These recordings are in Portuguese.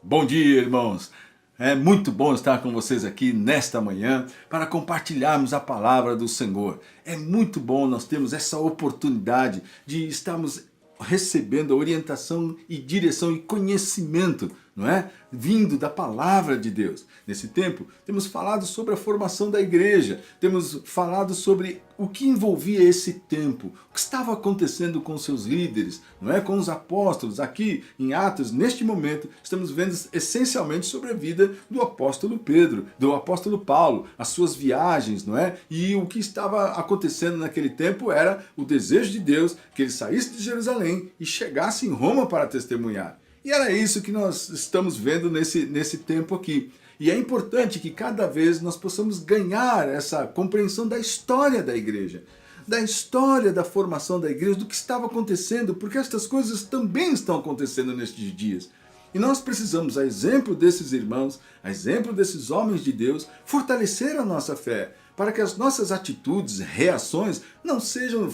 Bom dia, irmãos! É muito bom estar com vocês aqui nesta manhã para compartilharmos a palavra do Senhor. É muito bom nós termos essa oportunidade de estarmos recebendo a orientação e direção e conhecimento, não é? Vindo da palavra de Deus. Nesse tempo, temos falado sobre a formação da igreja, temos falado sobre o que envolvia esse tempo, o que estava acontecendo com seus líderes, não é? Com os apóstolos. Aqui em Atos, neste momento, estamos vendo essencialmente sobre a vida do apóstolo Pedro, do apóstolo Paulo, as suas viagens, não é? E o que estava acontecendo naquele tempo era o desejo de Deus que ele saísse de Jerusalém e chegasse em Roma para testemunhar. E era isso que nós estamos vendo nesse tempo aqui. E é importante que cada vez nós possamos ganhar essa compreensão da história da igreja, da história da formação da igreja, do que estava acontecendo, porque estas coisas também estão acontecendo nestes dias. E nós precisamos, a exemplo desses irmãos, a exemplo desses homens de Deus, fortalecer a nossa fé, para que as nossas atitudes, reações, não sejam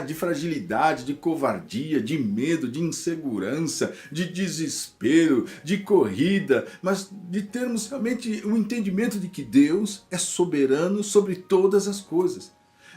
de fragilidade, de covardia, de medo, de insegurança, de desespero, de corrida, mas de termos realmente um entendimento de que Deus é soberano sobre todas as coisas.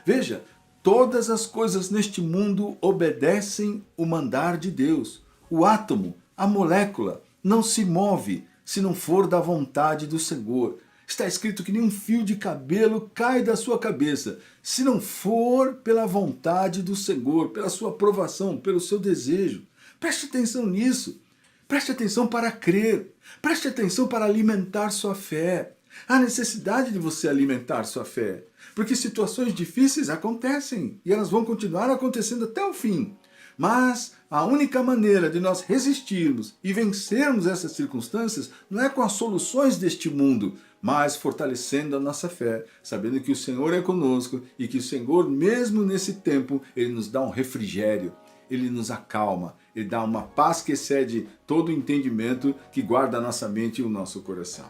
Veja, todas as coisas neste mundo obedecem o mandar de Deus. O átomo, a molécula, não se move se não for da vontade do Senhor. Está escrito que nenhum fio de cabelo cai da sua cabeça, se não for pela vontade do Senhor, pela sua aprovação, pelo seu desejo. Preste atenção nisso. Preste atenção para crer. Preste atenção para alimentar sua fé. Há necessidade de você alimentar sua fé, porque situações difíceis acontecem e elas vão continuar acontecendo até o fim. Mas a única maneira de nós resistirmos e vencermos essas circunstâncias não é com as soluções deste mundo, mas fortalecendo a nossa fé, sabendo que o Senhor é conosco e que o Senhor, mesmo nesse tempo, Ele nos dá um refrigério, Ele nos acalma, Ele dá uma paz que excede todo o entendimento, que guarda a nossa mente e o nosso coração.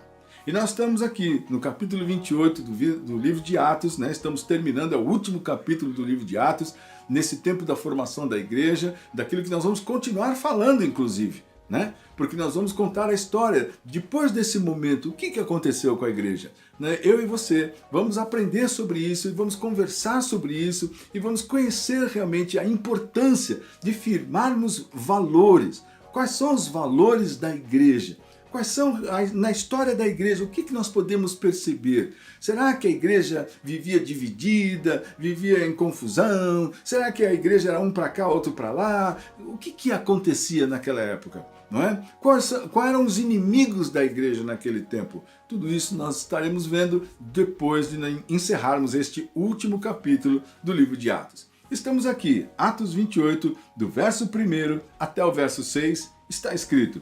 E nós estamos aqui no capítulo 28 do livro de Atos, né? Estamos terminando, é o último capítulo do livro de Atos, nesse tempo da formação da igreja, daquilo que nós vamos continuar falando, inclusive, né? Porque nós vamos contar a história, depois desse momento, o que aconteceu com a igreja. Né? Eu e você vamos aprender sobre isso, e vamos conversar sobre isso, e vamos conhecer realmente a importância de firmarmos valores. Quais são os valores da igreja? Quais são, na história da igreja, o que nós podemos perceber? Será que a igreja vivia dividida, vivia em confusão? Será que a igreja era um para cá, outro para lá? O que acontecia naquela época? Não é? Quais eram os inimigos da igreja naquele tempo? Tudo isso nós estaremos vendo depois de encerrarmos este último capítulo do livro de Atos. Estamos aqui, Atos 28, do verso 1 até o verso 6, está escrito: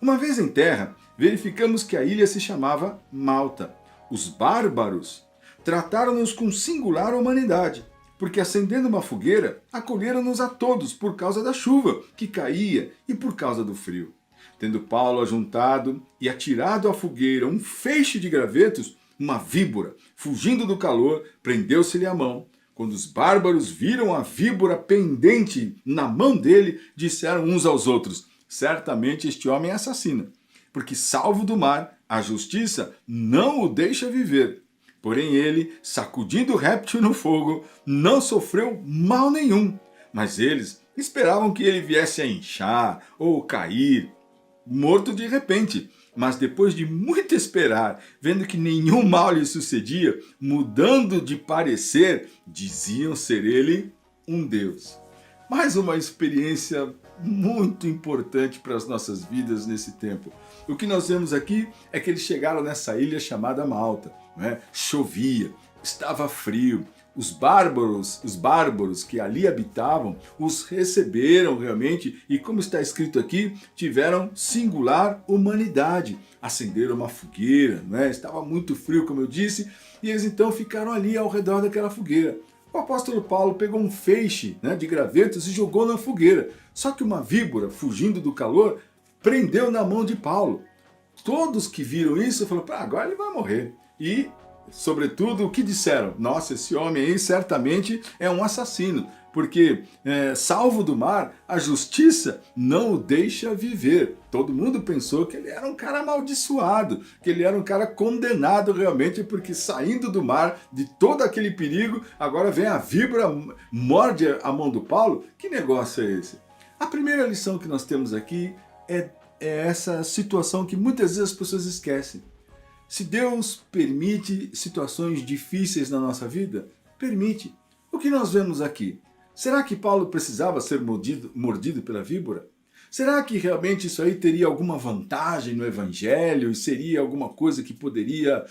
Uma vez em terra, verificamos que a ilha se chamava Malta. Os bárbaros trataram-nos com singular humanidade, porque acendendo uma fogueira, acolheram-nos a todos por causa da chuva que caía e por causa do frio. Tendo Paulo ajuntado e atirado à fogueira um feixe de gravetos, uma víbora, fugindo do calor, prendeu-se-lhe a mão. Quando os bárbaros viram a víbora pendente na mão dele, disseram uns aos outros: Certamente este homem é assassino, porque salvo do mar, a justiça não o deixa viver. Porém ele, sacudindo o réptil no fogo, não sofreu mal nenhum. Mas eles esperavam que ele viesse a inchar ou cair, morto de repente. Mas depois de muito esperar, vendo que nenhum mal lhe sucedia, mudando de parecer, diziam ser ele um deus. Mais uma experiência muito importante para as nossas vidas nesse tempo. O que nós vemos aqui é que eles chegaram nessa ilha chamada Malta, né? Chovia, estava frio. Os bárbaros que ali habitavam, os receberam realmente e, como está escrito aqui, tiveram singular humanidade. Acenderam uma fogueira, né? Estava muito frio, como eu disse, e eles então ficaram ali ao redor daquela fogueira. O apóstolo Paulo pegou um feixe, né, de gravetos e jogou na fogueira. Só que uma víbora, fugindo do calor, prendeu na mão de Paulo. Todos que viram isso falaram: agora ele vai morrer. E, sobretudo, o que disseram? Nossa, esse homem aí certamente é um assassino. porque salvo do mar, a justiça não o deixa viver. Todo mundo pensou que ele era um cara amaldiçoado, que ele era um cara condenado realmente, porque saindo do mar, de todo aquele perigo, agora vem a víbora, morde a mão do Paulo. Que negócio é esse? A primeira lição que nós temos aqui é essa situação que muitas vezes as pessoas esquecem. Se Deus permite situações difíceis na nossa vida, permite. O que nós vemos aqui? Será que Paulo precisava ser mordido pela víbora? Será que realmente isso aí teria alguma vantagem no Evangelho? Seria alguma coisa que poderia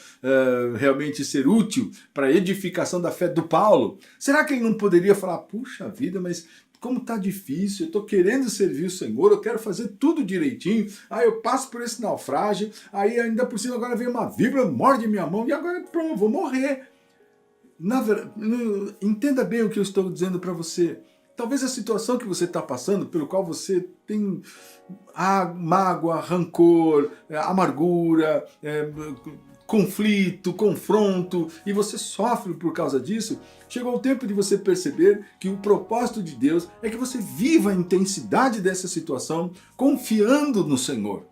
realmente ser útil para a edificação da fé do Paulo? Será que ele não poderia falar, puxa vida, mas como está difícil, eu estou querendo servir o Senhor, eu quero fazer tudo direitinho, aí eu passo por esse naufrágio, aí ainda por cima agora vem uma víbora, morde minha mão e agora pronto, eu vou morrer. Entenda bem o que eu estou dizendo para você. Talvez a situação que você está passando, pelo qual você tem mágoa, rancor, amargura, conflito, confronto, e você sofre por causa disso, chegou o tempo de você perceber que o propósito de Deus é que você viva a intensidade dessa situação confiando no Senhor.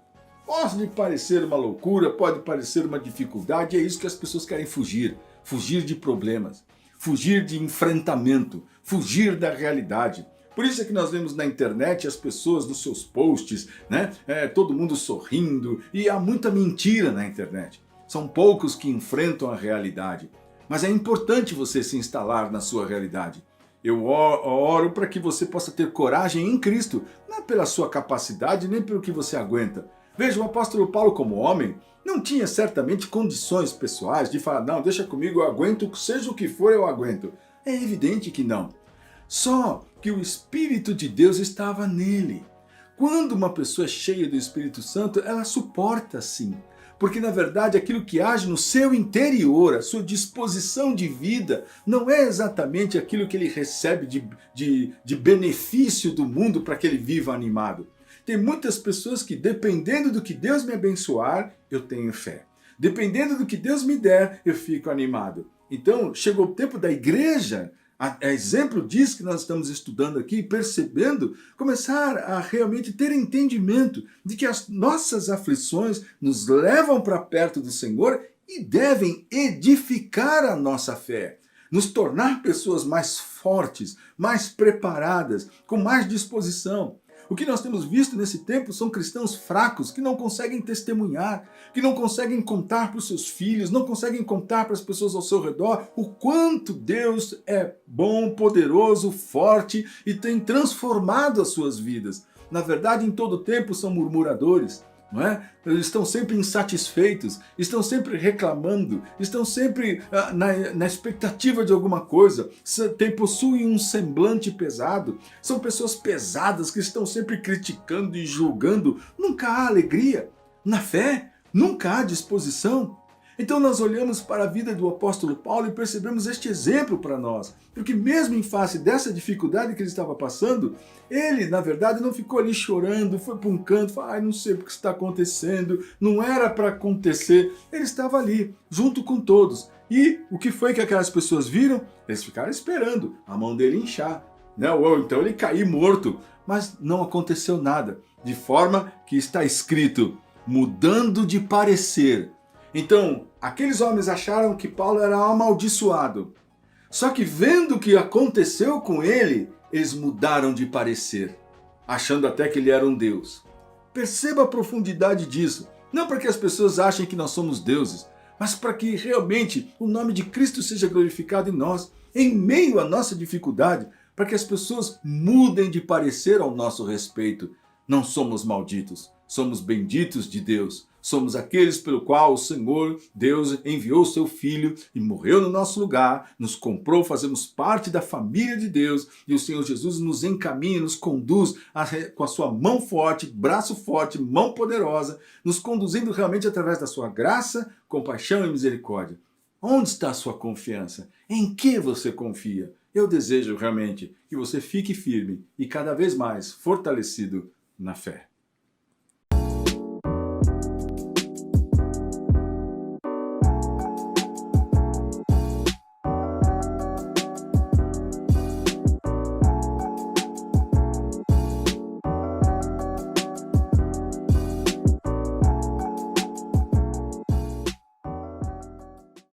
Pode parecer uma loucura, pode parecer uma dificuldade, é isso que as pessoas querem fugir. Fugir de problemas, fugir de enfrentamento, fugir da realidade. Por isso é que nós vemos na internet as pessoas nos seus posts, né? Todo mundo sorrindo, e há muita mentira na internet. São poucos que enfrentam a realidade. Mas é importante você se instalar na sua realidade. Eu oro para que você possa ter coragem em Cristo, não é pela sua capacidade, nem pelo que você aguenta. Veja, o apóstolo Paulo, como homem, não tinha certamente condições pessoais de falar, não, deixa comigo, eu aguento, seja o que for, eu aguento. É evidente que não. Só que o Espírito de Deus estava nele. Quando uma pessoa é cheia do Espírito Santo, ela suporta sim. Porque, na verdade, aquilo que age no seu interior, a sua disposição de vida, não é exatamente aquilo que ele recebe de benefício do mundo para que ele viva animado. Tem muitas pessoas que, dependendo do que Deus me abençoar, eu tenho fé. Dependendo do que Deus me der, eu fico animado. Então, chegou o tempo da igreja, a exemplo disso que nós estamos estudando aqui, percebendo, começar a realmente ter entendimento de que as nossas aflições nos levam para perto do Senhor e devem edificar a nossa fé. Nos tornar pessoas mais fortes, mais preparadas, com mais disposição. O que nós temos visto nesse tempo são cristãos fracos que não conseguem testemunhar, que não conseguem contar para os seus filhos, não conseguem contar para as pessoas ao seu redor o quanto Deus é bom, poderoso, forte e tem transformado as suas vidas. Na verdade, em todo tempo são murmuradores. Não é? Eles estão sempre insatisfeitos, estão sempre reclamando, estão sempre na expectativa de alguma coisa, possuem um semblante pesado, são pessoas pesadas que estão sempre criticando e julgando. Nunca há alegria na fé, nunca há disposição. Então nós olhamos para a vida do apóstolo Paulo e percebemos este exemplo para nós. Porque mesmo em face dessa dificuldade que ele estava passando, ele, na verdade, não ficou ali chorando, foi para um canto, falou, não sei o que está acontecendo, não era para acontecer. Ele estava ali, junto com todos. E o que foi que aquelas pessoas viram? Eles ficaram esperando a mão dele inchar, né? Ou então ele cair morto. Mas não aconteceu nada. De forma que está escrito, mudando de parecer. Então, aqueles homens acharam que Paulo era amaldiçoado. Só que vendo o que aconteceu com ele, eles mudaram de parecer, achando até que ele era um deus. Perceba a profundidade disso. Não para que as pessoas achem que nós somos deuses, mas para que realmente o nome de Cristo seja glorificado em nós, em meio à nossa dificuldade, para que as pessoas mudem de parecer ao nosso respeito. Não somos malditos, somos benditos de Deus. Somos aqueles pelo qual o Senhor, Deus, enviou o seu Filho e morreu no nosso lugar, nos comprou, fazemos parte da família de Deus e o Senhor Jesus nos encaminha, nos conduz com a sua mão forte, braço forte, mão poderosa, nos conduzindo realmente através da sua graça, compaixão e misericórdia. Onde está a sua confiança? Em que você confia? Eu desejo realmente que você fique firme e cada vez mais fortalecido na fé.